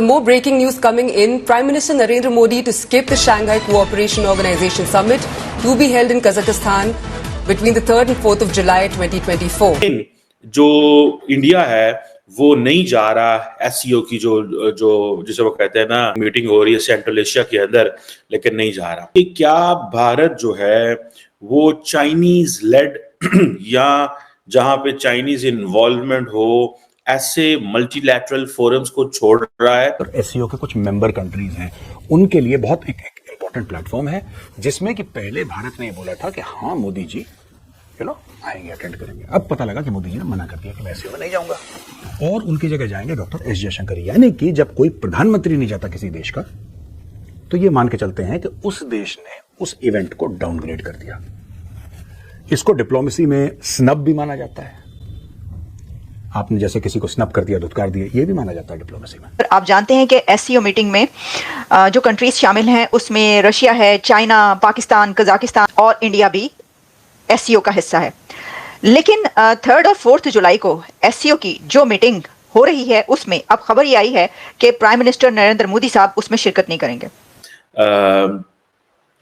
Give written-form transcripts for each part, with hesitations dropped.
More breaking news coming in. Prime Minister Narendra Modi to skip the Shanghai Cooperation Organization Summit to be held in Kazakhstan between the 3rd and 4th of July 2024. जो India है वो नहीं जा रहा SCO की जो जो जिसे वो कहते हैं ना मीटिंग हो रही है सेंट्रल एशिया के अंदर, लेकिन नहीं जा रहा कि क्या भारत जो है वो चाइनीज लेड या जहां पे चाइनीज इन्वॉल्वमेंट हो ऐसे मल्टीलैटरल फोरम्स को छोड़ रहा है। और एससीओ के कुछ मेंबर कंट्रीज हैं, उनके लिए बहुत एक इंपॉर्टेंट प्लेटफॉर्म है जिसमें कि पहले भारत ने ये बोला था कि हाँ मोदी जी आएंगे, अटेंड करेंगे। अब पता लगा कि मोदी जी ने मना कर दिया कि मैं एससीओ में नहीं जाऊंगा और उनकी जगह जाएंगे डॉक्टर एस जयशंकर। यानी कि जब कोई प्रधानमंत्री नहीं जाता किसी देश का तो ये मान के चलते हैं कि उस देश ने उस इवेंट को डाउनग्रेड कर दिया। इसको डिप्लोमेसी में स्नब भी माना जाता है। आपने जैसे किसी को स्नब कर दिया, धुतकार दिया, ये भी माना जाता है डिप्लोमेसी में। आप जानते हैं कि एससीओ मीटिंग में जो कंट्रीज शामिल हैं उसमें रशिया है, चाइना, पाकिस्तान, कजाकिस्तान और इंडिया भी एससीओ का हिस्सा है। लेकिन 3rd और 4th जुलाई को एससीओ की जो मीटिंग हो रही है उसमें अब खबर ये आई है कि प्राइम मिनिस्टर नरेंद्र मोदी साहब उसमें शिरकत नहीं करेंगे।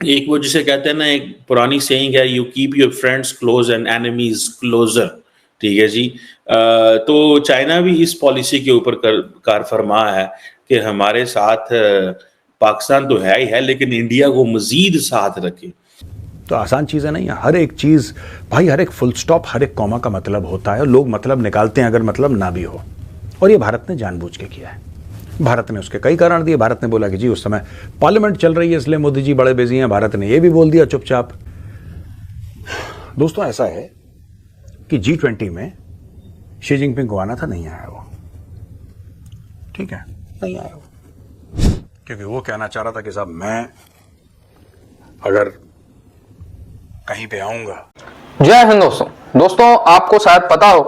एक वो जिसे कहते हैं ना, एक पुरानी सेइंग है, you keep your friends close and enemies closer. ठीक है जी। तो चाइना भी इस पॉलिसी के ऊपर कार फरमा है कि हमारे साथ पाकिस्तान तो है ही है लेकिन इंडिया को मजीद साथ रखे। तो आसान चीज़ें नहीं है। हर एक चीज़ भाई, हर एक फुल स्टॉप, हर एक कॉमा का मतलब होता है और लोग मतलब निकालते हैं अगर मतलब ना भी हो। और ये भारत ने जानबूझ के किया है। भारत ने उसके कई कारण दिए। भारत ने बोला कि जी उस समय पार्लियामेंट चल रही है इसलिए मोदी जी बड़े बिजी हैं। भारत ने ये भी बोल दिया चुपचाप। दोस्तों ऐसा है कि G20 में शी जिनपिंग को आना था, नहीं आया वो। ठीक है, नहीं आया वो क्योंकि वो कहना चाह रहा था कि साहब मैं अगर कहीं पे आऊंगा। जय हिंद दोस्तों आपको शायद पता हो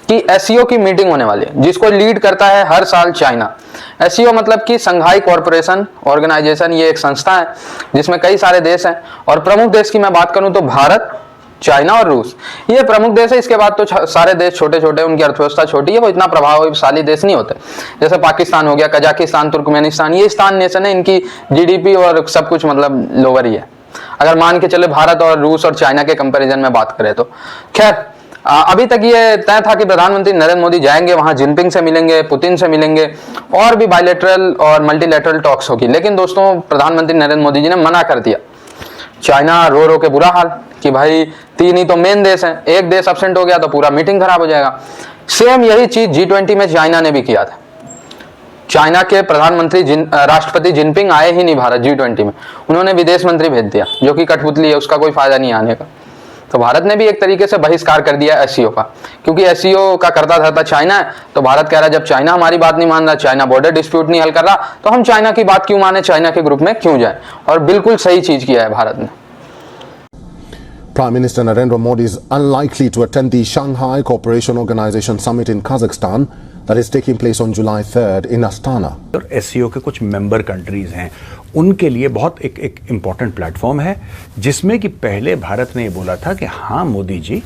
कि एससीओ की मीटिंग होने वाली है जिसको लीड करता है हर साल चाइना। एससीओ मतलब कि संघाई कॉरपोरेशन ऑर्गेनाइजेशन, ये एक संस्था है जिसमें कई सारे देश हैं और प्रमुख देश की मैं बात करूं तो भारत, चाइना और रूस, ये प्रमुख देश है। इसके बाद तो सारे देश छोटे छोटे, उनकी अर्थव्यवस्था छोटी है, वो इतना प्रभावशाली देश नहीं होते। जैसे पाकिस्तान हो गया, कजाकिस्तान, तुर्कमेनिस्तान, ये स्थान नेशन है, इनकी जीडीपी और सब कुछ मतलब लोअर ही है अगर मान के चले भारत और रूस और चाइना के कंपैरिजन में बात करें तो। खैर अभी तक ये तय था कि प्रधानमंत्री नरेंद्र मोदी जाएंगे, वहां जिनपिंग से मिलेंगे, पुतिन से मिलेंगे और भी बायलैटरल और मल्टीलैटरल टॉक्स होगी। लेकिन दोस्तों प्रधानमंत्री नरेंद्र मोदी जी ने मना कर दिया। चाइना रो रो के बुरा हाल कि भाई 3 ही तो मेन देश हैं, एक देश एब्सेंट हो गया तो पूरा मीटिंग खराब हो जाएगा। सेम यही चीज G20 में चाइना ने भी किया था। चाइना के प्रधानमंत्री राष्ट्रपति जिनपिंग आए ही नहीं भारत G20 में, उन्होंने विदेश मंत्री भेज दिया जो कि कठपुतली है, उसका कोई फायदा नहीं आने का। तो भारत ने भी एक तरीके से बहिष्कार कर दिया एससीओ का, क्योंकि एससीओ का करता धरता चाइना है। तो भारत कह रहा है जब चाइना हमारी बात नहीं मान रहा, चाइना बॉर्डर डिस्प्यूट नहीं हल कर रहा, तो हम चाइना की बात क्यों माने, चाइना के ग्रुप में क्यों जाए। और बिल्कुल सही चीज किया है भारत ने। Prime Minister Narendra Modi is unlikely to attend the Shanghai Cooperation Organization Summit in Kazakhstan that is taking place on July 3rd in Astana. और एससीओ के कुछ मेंबर कंट्रीज हैं, उनके लिए बहुत एक इंपॉर्टेंट प्लेटफॉर्म है जिसमें कि पहले भारत ने ये बोला था कि हाँ मोदी जी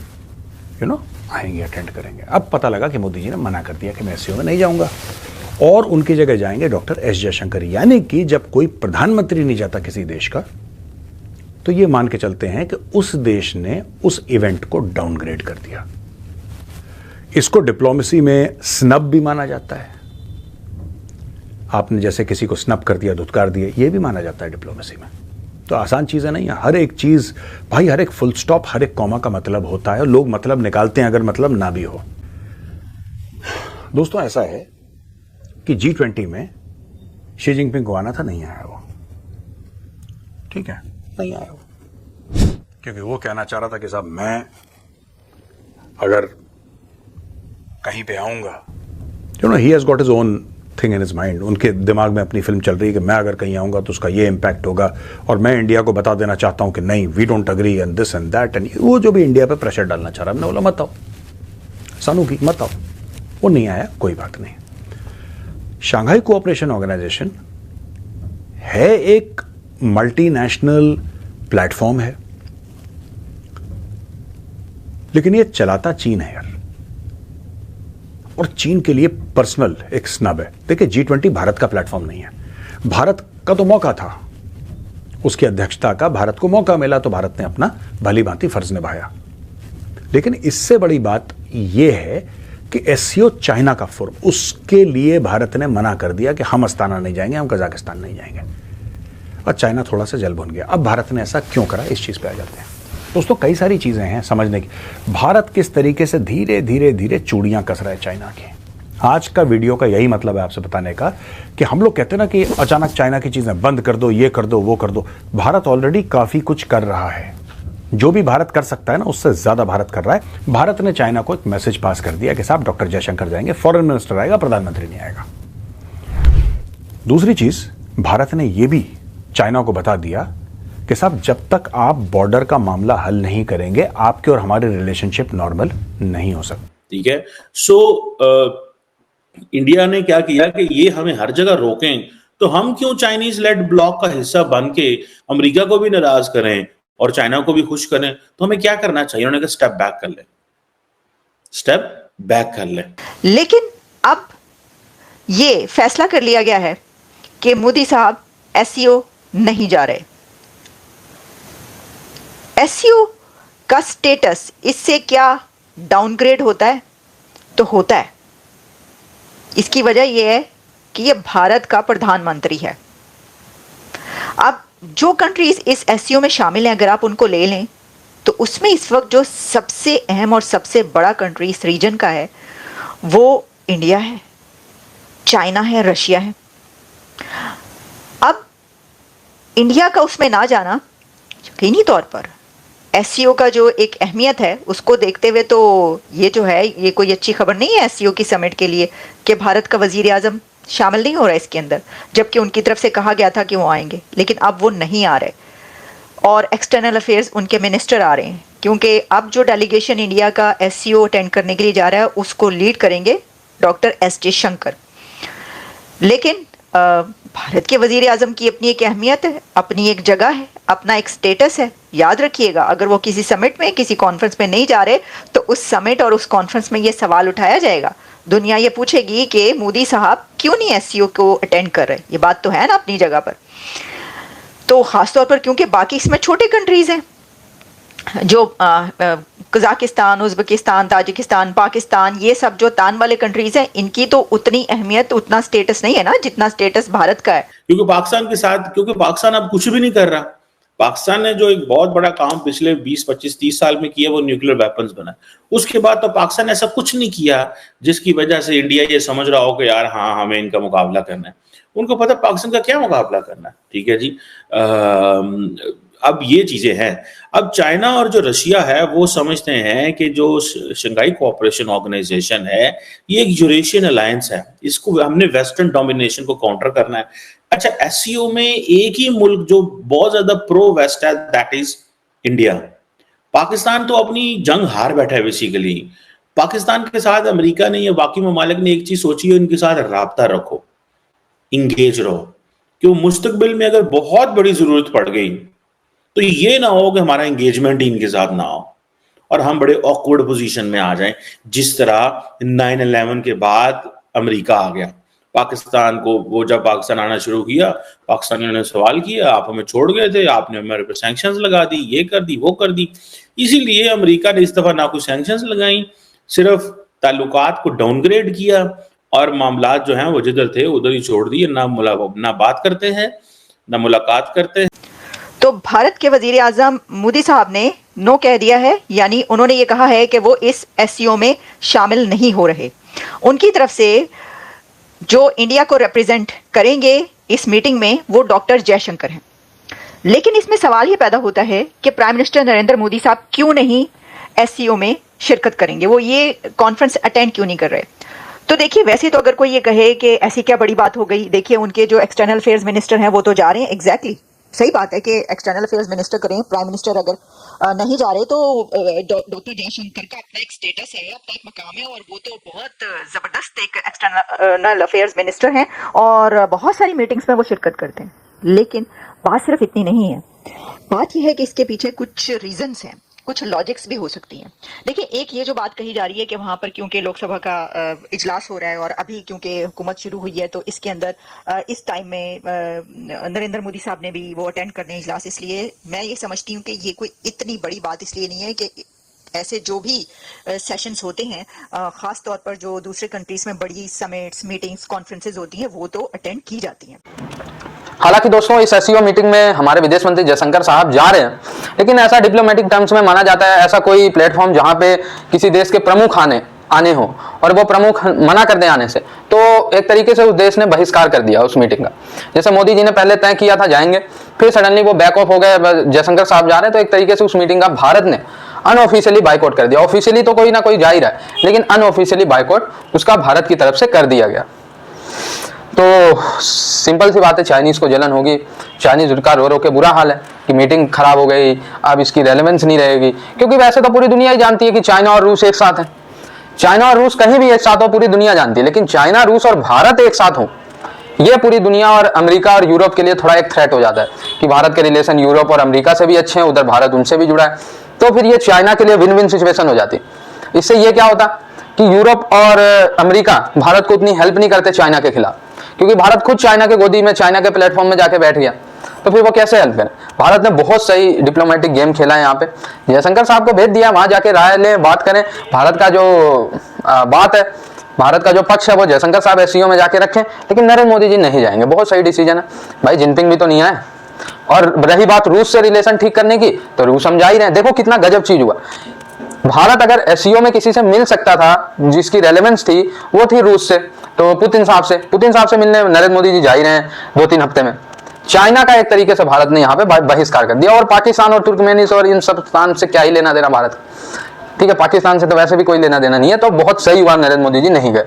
आएंगे, अटेंड करेंगे। अब पता लगा कि मोदी जी ने मना कर दिया कि मैं एससीओ में नहीं जाऊंगा और उनकी जगह जाएंगे डॉक्टर एस जयशंकर। यानी कि जब कोई प्रधानमंत्री नहीं जाता किसी देश का तो ये मान के चलते हैं कि उस देश ने उस इवेंट को डाउनग्रेड कर दिया। इसको डिप्लोमेसी में स्नब भी माना जाता है। आपने जैसे किसी को स्नब कर दिया, धुतकार दिया, ये भी माना जाता है डिप्लोमेसी में। तो आसान चीजें नहीं है। हर एक चीज भाई, हर एक फुल स्टॉप, हर एक कॉमा का मतलब होता है और लोग मतलब निकालते हैं अगर मतलब ना भी हो। दोस्तों ऐसा है कि G20 में शी जिनपिंग को आना था, नहीं आया वो। ठीक है, नहीं आया वो क्योंकि वो कहना चाह रहा था कि साहब मैं अगर कहीं पे आऊंगा, he has got his own thing in his mind. उनके दिमाग में अपनी फिल्म चल रही है कि मैं अगर कहीं आऊंगा तो उसका ये इम्पैक्ट होगा और मैं इंडिया को बता देना चाहता हूं कि नहीं, we don't agree and this and that. And वो जो भी इंडिया पे प्रेशर डालना चाह रहा है, हमने बोला मत आओ, सानू की मत आओ। वो नहीं आया, कोई बात नहीं। शंघाई कोऑपरेशन ऑर्गेनाइजेशन है एक मल्टीनेशनल प्लेटफॉर्म है, लेकिन ये चलाता चीन है यार। और चीन के लिए पर्सनल एक स्नब है। देखिए, G20 भारत का प्लेटफॉर्म नहीं है। भारत का तो मौका था, उसकी अध्यक्षता का भारत को मौका मिला तो भारत ने अपना भली भांति फर्ज निभाया। लेकिन इससे बड़ी बात यह है कि एससीओ चाइना का फोरम, उसके लिए भारत ने मना कर दिया कि हम अस्ताना नहीं जाएंगे, हम कजाकिस्तान नहीं जाएंगे, और चाइना थोड़ा सा जल भुन गया। अब भारत ने ऐसा क्यों करा, इस चीज पे आ जाते हैं दोस्तों। कई सारी चीजें हैं समझने की। भारत किस तरीके से धीरे धीरे धीरे चूड़ियां कस रहा है चाइना की। आज का वीडियो का यही मतलब है आपसे बताने का कि हम लोग कहते हैं ना कि अचानक चाइना की चीजें बंद कर दो, ये कर दो, वो कर दो। भारत ऑलरेडी काफी कुछ कर रहा है। जो भी भारत कर सकता है ना, उससे ज्यादा भारत कर रहा है। भारत ने चाइना को एक मैसेज पास कर दिया कि साहब डॉक्टर जयशंकर जाएंगे, फॉरेन मिनिस्टर आएगा, प्रधानमंत्री नहीं आएगा। दूसरी चीज, भारत ने यह भी चाइना को बता दिया कि साहब जब तक आप बॉर्डर का मामला हल नहीं करेंगे, आपके और हमारे रिलेशनशिप नॉर्मल नहीं हो सकते। ठीक है। सो इंडिया ने क्या किया कि ये हमें हर जगह रोकें, तो हम क्यों चाइनीज लेड ब्लॉक का हिस्सा बन के अमेरिका को भी नाराज करें और चाइना को भी खुश करें। तो हमें क्या करना चाहिए? उन्होंने कहा स्टेप बैक कर ले, स्टेप बैक कर ले। लेकिन अब ये फैसला कर लिया गया है कि मोदी साहब एससीओ नहीं जा रहे। एससीओ का स्टेटस इससे क्या डाउनग्रेड होता है? तो होता है। इसकी वजह यह है कि यह भारत का प्रधानमंत्री है। अब जो कंट्रीज इस एससीओ में शामिल हैं, अगर आप उनको ले लें तो उसमें इस वक्त जो सबसे अहम और सबसे बड़ा कंट्री इस रीजन का है वो इंडिया है, चाइना है, रशिया है। अब इंडिया का उसमें ना जाना यकीनी तौर पर एससीओ का जो एक अहमियत है उसको देखते हुए तो ये जो है ये कोई अच्छी खबर नहीं है एससीओ की समिट के लिए कि भारत का वजीर आजम शामिल नहीं हो रहा है इसके अंदर, जबकि उनकी तरफ से कहा गया था कि वो आएंगे, लेकिन अब वो नहीं आ रहे और एक्सटर्नल अफेयर्स उनके मिनिस्टर आ रहे हैं, क्योंकि अब जो डेलीगेशन इंडिया का एससीओ अटेंड करने के लिए जा रहा है उसको लीड करेंगे डॉक्टर एस जयशंकर। लेकिन भारत के वजीर आजम की अपनी एक अहमियत है, अपनी एक जगह है, अपना एक स्टेटस है। याद रखिएगा, अगर वो किसी समिट में, किसी कॉन्फ्रेंस में नहीं जा रहे तो उस समिट और उस कॉन्फ्रेंस में ये सवाल उठाया जाएगा। दुनिया ये पूछेगी कि मोदी साहब क्यों नहीं एससीओ को अटेंड कर रहे। ये बात तो है ना अपनी जगह पर। तो खासतौर पर क्योंकि बाकी इसमें छोटे कंट्रीज हैं जो कजाकिस्तान, उज़्बेकिस्तान, ताजिकिस्तान, पाकिस्तान, ये सब जो तान वाले कंट्रीज हैं, इनकी तो उतनी अहमियत, उतना स्टेटस नहीं है ना जितना स्टेटस भारत का है। क्योंकि पाकिस्तान के साथ, क्योंकि पाकिस्तान अब कुछ भी नहीं कर रहा। पाकिस्तान ने जो एक बहुत बड़ा काम पिछले 20, 25, 30 साल में किया वो न्यूक्लियर वेपन्स बना। उसके बाद तो पाकिस्तान ने ऐसा कुछ नहीं किया जिसकी वजह से इंडिया ये समझ रहा हो कि यार हाँ हमें इनका मुकाबला करना है। उनको पता पाकिस्तान का क्या मुकाबला करना है। ठीक है जी। अब ये चीजें हैं। अब चाइना और जो रशिया है वो समझते हैं कि जो शंघाई कोऑपरेशन ऑर्गेनाइजेशन है ये एक यूरेशियन अलायंस है, इसको हमने वेस्टर्न डोमिनेशन को काउंटर करना है। अच्छा, एससीओ में एक ही मुल्क जो बहुत ज्यादा प्रो वेस्ट है, दैट इज इंडिया। पाकिस्तान तो अपनी जंग हार बैठा है बेसिकली। पाकिस्तान के साथ अमेरिका ने या बाकी ममालिक ने एक चीज सोची है, इनके साथ राब्ता रखो, इंगेज रहो, क्यों मुस्तकबिल में अगर बहुत बड़ी जरूरत पड़ गई तो ये ना हो कि हमारा एंगेजमेंट ही इनके साथ ना हो और हम बड़े ऑकवर्ड पोजीशन में आ जाएं, जिस तरह 9/11 के बाद अमेरिका आ गया पाकिस्तान को। वो जब पाकिस्तान आना शुरू किया, पाकिस्तानियों ने सवाल किया, आप हमें छोड़ गए थे, आपने हमारे पर सैंक्शंस लगा दी, ये कर दी, वो कर दी। इसीलिए अमेरिका ने इस दफा ना कोई सैंक्शंस लगाई, सिर्फ ताल्लुकात को डाउनग्रेड किया और मामलात जो हैं वो जिधर थे उधर ही छोड़ दिए। ना बात करते हैं, ना मुलाकात करते हैं। तो भारत के वजीर आजम मोदी साहब ने नो कह दिया है, यानी उन्होंने ये कहा है कि वो इस एससीओ में शामिल नहीं हो रहे। उनकी तरफ से जो इंडिया को रिप्रेजेंट करेंगे इस मीटिंग में वो डॉक्टर जयशंकर हैं। लेकिन इसमें सवाल ये पैदा होता है कि प्राइम मिनिस्टर नरेंद्र मोदी साहब क्यों नहीं एससीओ में शिरकत करेंगे, वो ये कॉन्फ्रेंस अटेंड क्यों नहीं कर रहे। तो देखिए, वैसे तो अगर कोई ये कहे कि ऐसी क्या बड़ी बात हो गई, देखिए उनके जो एक्सटर्नल अफेयर्स मिनिस्टर हैं वो तो जा रहे हैं। एग्जैक्टली सही बात है कि एक्सटर्नल अफेयर्स मिनिस्टर करें, प्राइम मिनिस्टर अगर नहीं जा रहे तो डॉक्टर जयशंकर का अपना एक स्टेटस है, अपना एक मकाम है और वो तो बहुत जबरदस्त एक एक्सटर्नल अफेयर्स मिनिस्टर हैं और बहुत सारी मीटिंग्स में वो शिरकत करते हैं। लेकिन बात सिर्फ इतनी नहीं है, बात यह है कि इसके पीछे कुछ रीजंस हैं, कुछ लॉजिक्स भी हो सकती हैं। देखिए, एक ये जो बात कही जा रही है कि वहां पर क्योंकि लोकसभा का इजलास हो रहा है और अभी क्योंकि हुकूमत शुरू हुई है तो इसके अंदर इस टाइम में नरेंद्र मोदी साहब ने भी वो अटेंड करने इजलास, इसलिए मैं ये समझती हूँ कि ये कोई इतनी बड़ी बात इसलिए नहीं है कि ऐसे जो भी सेशंस होते हैं, खास तौर पर जो दूसरे कंट्रीज में बड़ी समिट्स, मीटिंग्स, कॉन्फ्रेंसेज होती हैं, वो तो अटेंड की जाती हैं। हालांकि दोस्तों इस एससीओ मीटिंग में हमारे विदेश मंत्री जयशंकर साहब जा रहे हैं, लेकिन ऐसा डिप्लोमेटिक टर्म्स में माना जाता है ऐसा कोई प्लेटफॉर्म जहां पे किसी देश के प्रमुख आने हो और वो प्रमुख मना कर दे आने से, तो एक तरीके से उस देश ने बहिष्कार कर दिया उस मीटिंग का। जैसे मोदी जी ने पहले तय किया था जाएंगे, फिर सडनली वो बैक ऑफ हो गए, जयशंकर साहब जा रहे हैं, तो एक तरीके से उस मीटिंग का भारत ने अनऑफिशियली बाइकआउट कर दिया। ऑफिशियली तो कोई ना कोई जा ही रहा है, लेकिन अनऑफिशियली बाइकआउट उसका भारत की तरफ से कर दिया गया। तो सिंपल सी बात है, चाइनीज को जलन होगी, चाइनीज का रो रो के बुरा हाल है कि मीटिंग खराब हो गई, अब इसकी रेलेवेंस नहीं रहेगी, क्योंकि वैसे तो पूरी दुनिया ही जानती है कि चाइना और रूस एक साथ है। चाइना और रूस कहीं भी एक साथ हो पूरी दुनिया जानती है, लेकिन चाइना, रूस और भारत एक साथ हो, ये पूरी दुनिया और अमेरिका और यूरोप के लिए थोड़ा एक थ्रेट हो जाता है कि भारत के रिलेशन यूरोप और अमेरिका से भी अच्छे हैं, उधर भारत उनसे भी जुड़ा है, तो फिर ये चाइना के लिए विन विन सिचुएशन हो जाती। इससे ये क्या होता कि यूरोप और अमेरिका भारत को उतनी हेल्प नहीं करते चाइना के खिलाफ, क्योंकि भारत खुद चाइना के गोदी में, चाइना के प्लेटफॉर्म में जाके बैठ गया, तो फिर वो कैसे हेल्प करें। भारत ने बहुत सही डिप्लोमेटिक गेम खेला है यहाँ पे, जयशंकर साहब को भेज दिया, वहां जाके राय लें, बात करें, भारत का जो बात है, भारत का जो पक्ष है वो जयशंकर साहब एससीओ में जाके रखें, लेकिन नरेंद्र मोदी जी नहीं जाएंगे। बहुत सही डिसीजन है भाई, जिनपिंग भी तो नहीं आए। और रही बात रूस से रिलेशन ठीक करने की, तो रूस समझा ही रहे, देखो कितना गजब चीज हुआ। भारत अगर एससीओ में किसी से मिल सकता था जिसकी रेलेवेंस थी, वो थी रूस से, तो पुतिन साहब से मिलने नरेंद्र मोदी जी जा ही रहे हैं 2-3 हफ्ते में। चाइना का एक तरीके से भारत ने यहाँ पे बहिष्कार कर दिया, और पाकिस्तान और तुर्कमेनिस्तान और इन सब स्थान से क्या ही लेना देना भारत, ठीक है, पाकिस्तान से तो वैसे भी कोई लेना देना नहीं है, तो बहुत सही हुआ नरेंद्र मोदी जी नहीं गए।